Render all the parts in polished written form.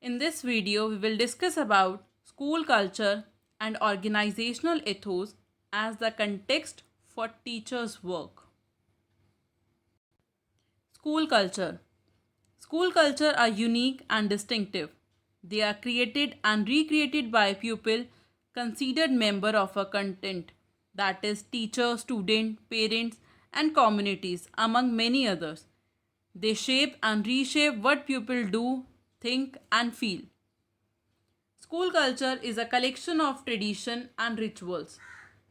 In this video, we will discuss about school culture and organizational ethos as the context for teachers' work. School culture. School culture are unique and distinctive. They are created and recreated by a pupil considered member of a content, that is teacher, student, parents and communities among many others. They shape and reshape what pupils do, think and feel. School culture is a collection of tradition and rituals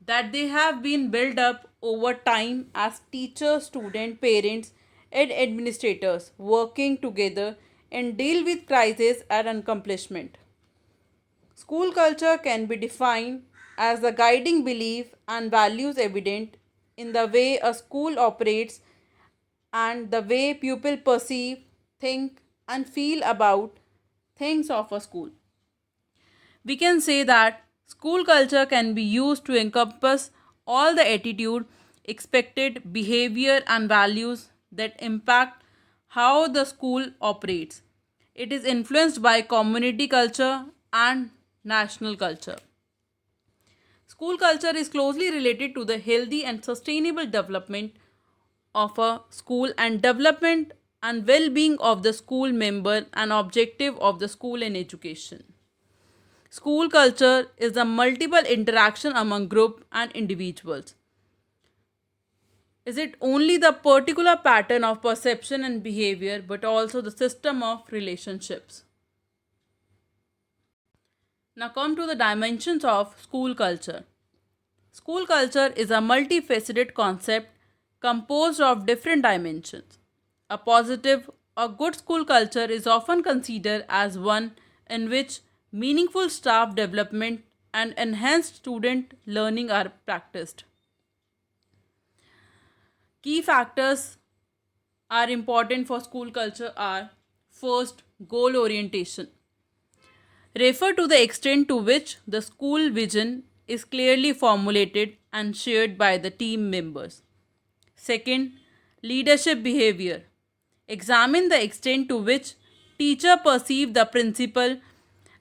that they have been built up over time as teachers, students, parents, and administrators working together and deal with crisis and accomplishment. School culture can be defined as the guiding belief and values evident in the way a school operates and the way pupils perceive, think, and feel about things of a school. We can say that school culture can be used to encompass all the attitude, expected behavior, and values that impact how the school operates. It is influenced by community culture and national culture. School culture is closely related to the healthy and sustainable development of a school and development and well-being of the school member and objective of the school and education. School culture is the multiple interaction among group and individuals. Is it only the particular pattern of perception and behavior but also the system of relationships? Now come to the dimensions of school culture. School culture is a multifaceted concept composed of different dimensions. A positive or good school culture is often considered as one in which meaningful staff development and enhanced student learning are practiced. Key factors are important for school culture are: first, goal orientation. Refer to the extent to which the school vision is clearly formulated and shared by the team members. Second, leadership behavior. Examine the extent to which teacher perceive the principal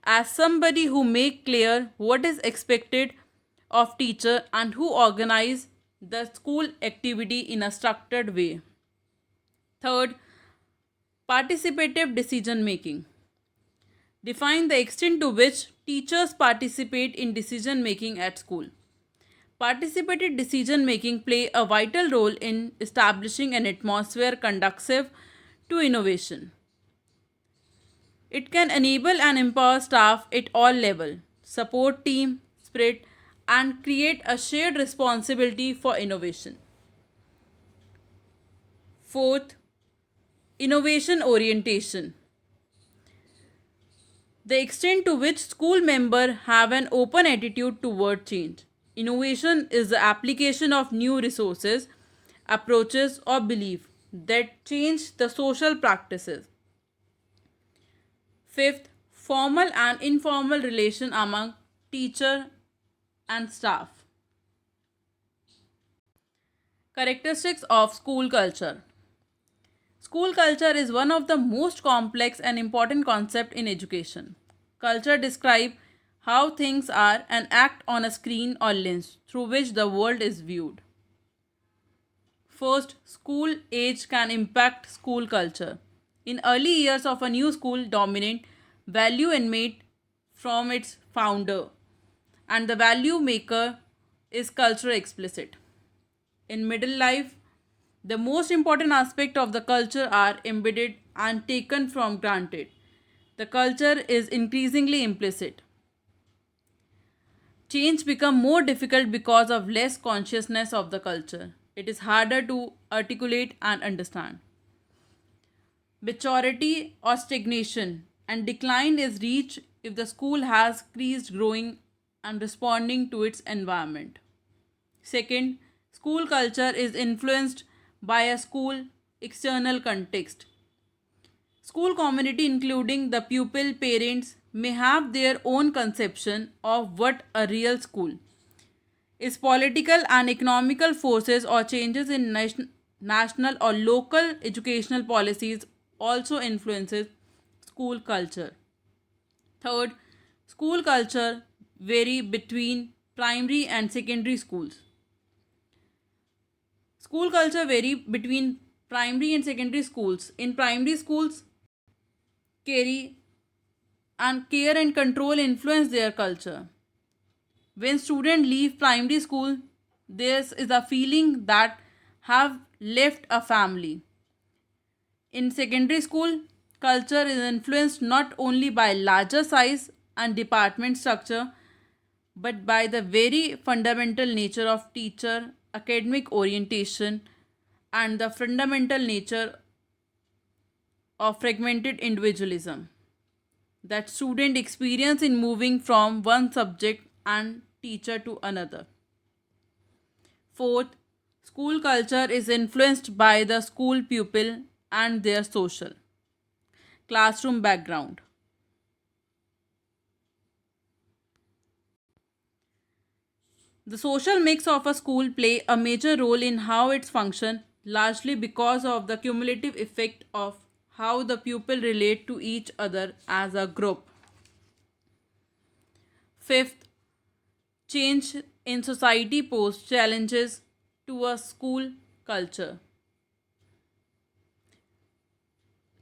as somebody who make clear what is expected of teacher and who organize the school activity in a structured way. Third, participative decision making. Define the extent to which teachers participate in decision making at school. Participated decision making play a vital role in establishing an atmosphere conducive to innovation. It can enable and empower staff at all levels, support team spirit, and create a shared responsibility for innovation. Fourth, innovation orientation. The extent to which school members have an open attitude toward change. Innovation is the application of new resources, approaches, or belief that change the social practices. Fifth, formal and informal relation among teacher and staff. Characteristics of school culture. School culture is one of the most complex and important concepts in education. Culture describes how things are and act on a screen or lens through which the world is viewed. First, school age can impact school culture. In early years of a new school dominant value emanate from its founder and the value maker is culture explicit. In middle life, the most important aspect of the culture are embedded and taken from granted. The culture is increasingly implicit. Change become more difficult because of less consciousness of the culture. It is harder to articulate and understand. Maturity or stagnation and decline is reached if the school has ceased growing and responding to its environment. Second, school culture is influenced by a school external context. School community, including the pupil parents, may have their own conception of what a real school is. Political and economical forces or changes in national or local educational policies also influences school culture. Third, school culture vary between primary and secondary schools. School culture vary between primary and secondary schools. In primary schools, carry and care and control influence their culture. When students leave primary school, there is a feeling that have left a family. In secondary school, culture is influenced not only by larger size and department structure, but by the very fundamental nature of teacher, academic orientation, and the fundamental nature of fragmented individualism that student experience in moving from one subject and teacher to another. Fourth, school culture is influenced by the school pupil and their social classroom background. The social mix of a school play a major role in how it's function, largely because of the cumulative effect of how the pupil relate to each other as a group. Fifth, change in society pose challenges to a school culture.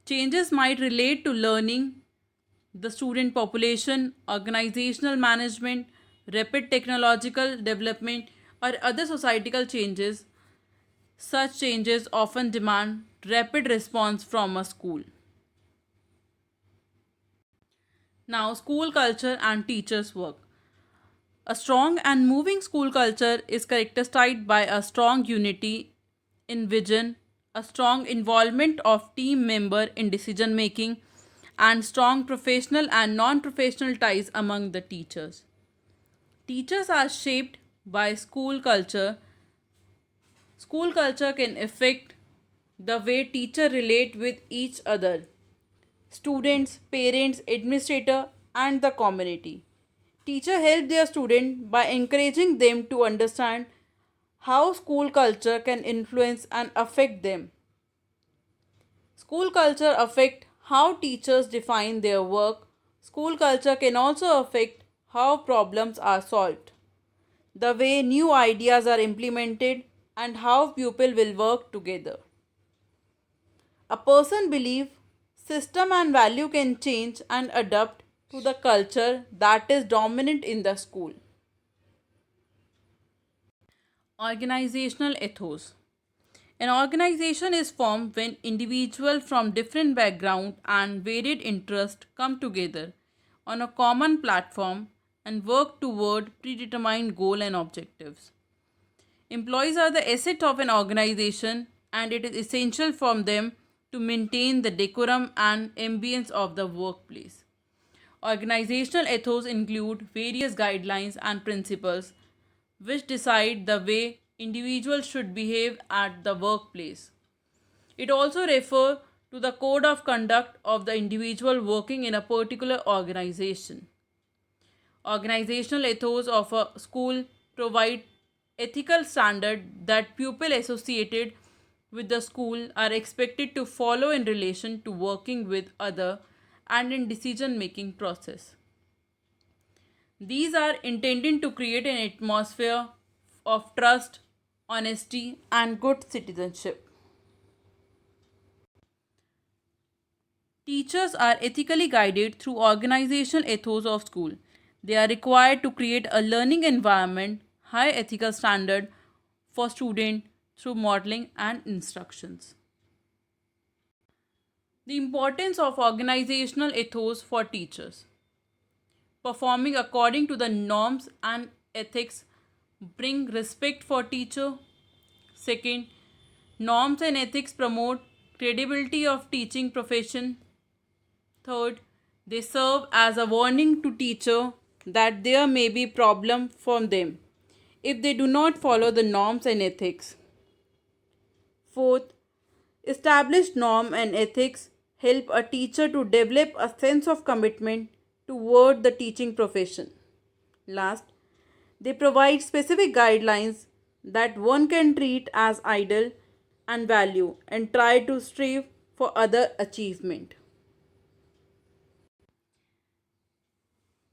Changes might relate to learning, the student population, organizational management, rapid technological development, or other societal changes. Such changes often demand rapid response from a school. Now, school culture and teachers' work. A strong and moving school culture is characterized by a strong unity in vision, a strong involvement of team member in decision making, and strong professional and non-professional ties among the teachers. Teachers are shaped by school culture. School culture can affect the way teachers relate with each other, students, parents, administrator, and the community. Teacher help their student by encouraging them to understand how school culture can influence and affect them. School culture affect how teachers define their work. School culture can also affect how problems are solved, the way new ideas are implemented, and how people will work together. A person believe system and value can change and adapt to the culture that is dominant in the school. Organizational ethos. An organization is formed when individuals from different backgrounds and varied interests come together on a common platform and work toward predetermined goals and objectives. Employees are the asset of an organization and it is essential for them to maintain the decorum and ambience of the workplace. Organizational ethos include various guidelines and principles which decide the way individuals should behave at the workplace. It also refers to the code of conduct of the individual working in a particular organization. Organizational ethos of a school provide ethical standards that pupils associated with the school are expected to follow in relation to working with other and in decision making process. These are intended to create an atmosphere of trust, honesty, and good citizenship. Teachers are ethically guided through organizational ethos of school. They are required to create a learning environment, high ethical standard for students through modeling and instructions. The importance of organizational ethos for teachers. Performing according to the norms and ethics bring respect for teacher. Second, norms and ethics promote credibility of teaching profession. Third, they serve as a warning to teacher that there may be problem for them if they do not follow the norms and ethics. Fourth, established norm and ethics help a teacher to develop a sense of commitment toward the teaching profession. Last, they provide specific guidelines that one can treat as ideal and value and try to strive for other achievement.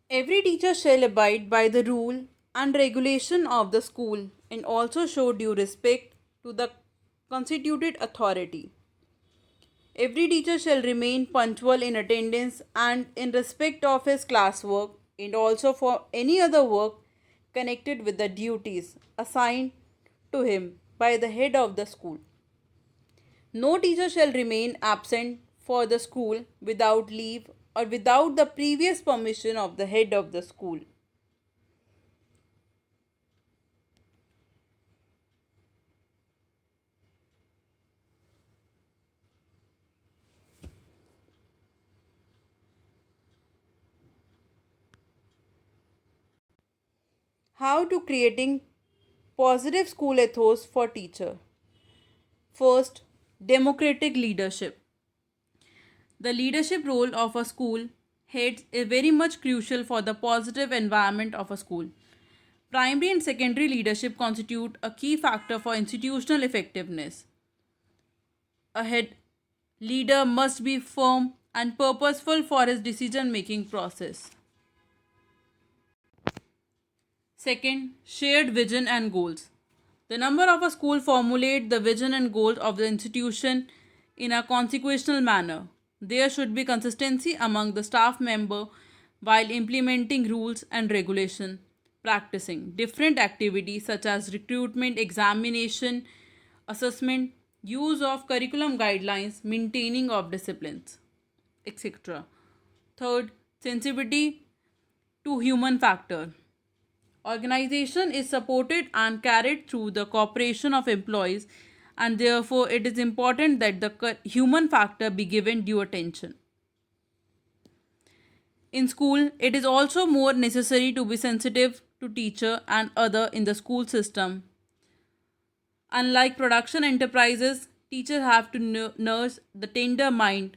Every teacher shall abide by the rule and regulation of the school and also show due respect to the constituted authority. Every teacher shall remain punctual in attendance and in respect of his classwork and also for any other work connected with the duties assigned to him by the head of the school. No teacher shall remain absent for the school without leave or without the previous permission of the head of the school. How to creating positive school ethos for teacher. First, democratic leadership. The leadership role of a school head is very much crucial for the positive environment of a school. Primary and secondary leadership constitute a key factor for institutional effectiveness. A head leader must be firm and purposeful for his decision making process. Second, shared vision and goals. The number of a school formulate the vision and goals of the institution in a consequential manner. There should be consistency among the staff member while implementing rules and regulation, practicing different activities such as recruitment, examination, assessment, use of curriculum guidelines, maintaining of disciplines, etc. Third, sensitivity to human factor. Organization is supported and carried through the cooperation of employees, and therefore it is important that the human factor be given due attention. In school, it is also more necessary to be sensitive to teacher and other in the school system. Unlike production enterprises, teachers have to nurse the tender mind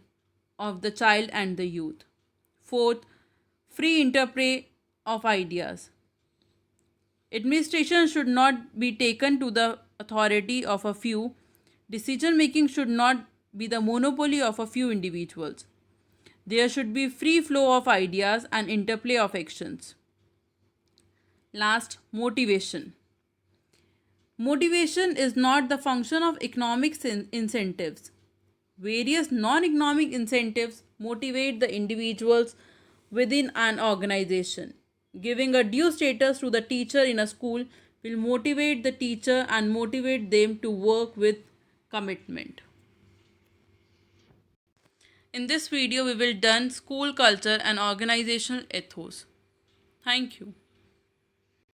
of the child and the youth. Fourth, free interplay of ideas. Administration should not be taken to the authority of a few. Decision making should not be the monopoly of a few individuals. There should be free flow of ideas and interplay of actions. Last, motivation. Motivation is not the function of economic incentives. Various non economic incentives motivate the individuals within an organization. Giving a due status to the teacher in a school will motivate the teacher and motivate them to work with commitment. In this video, we will done school culture and organizational ethos. Thank you.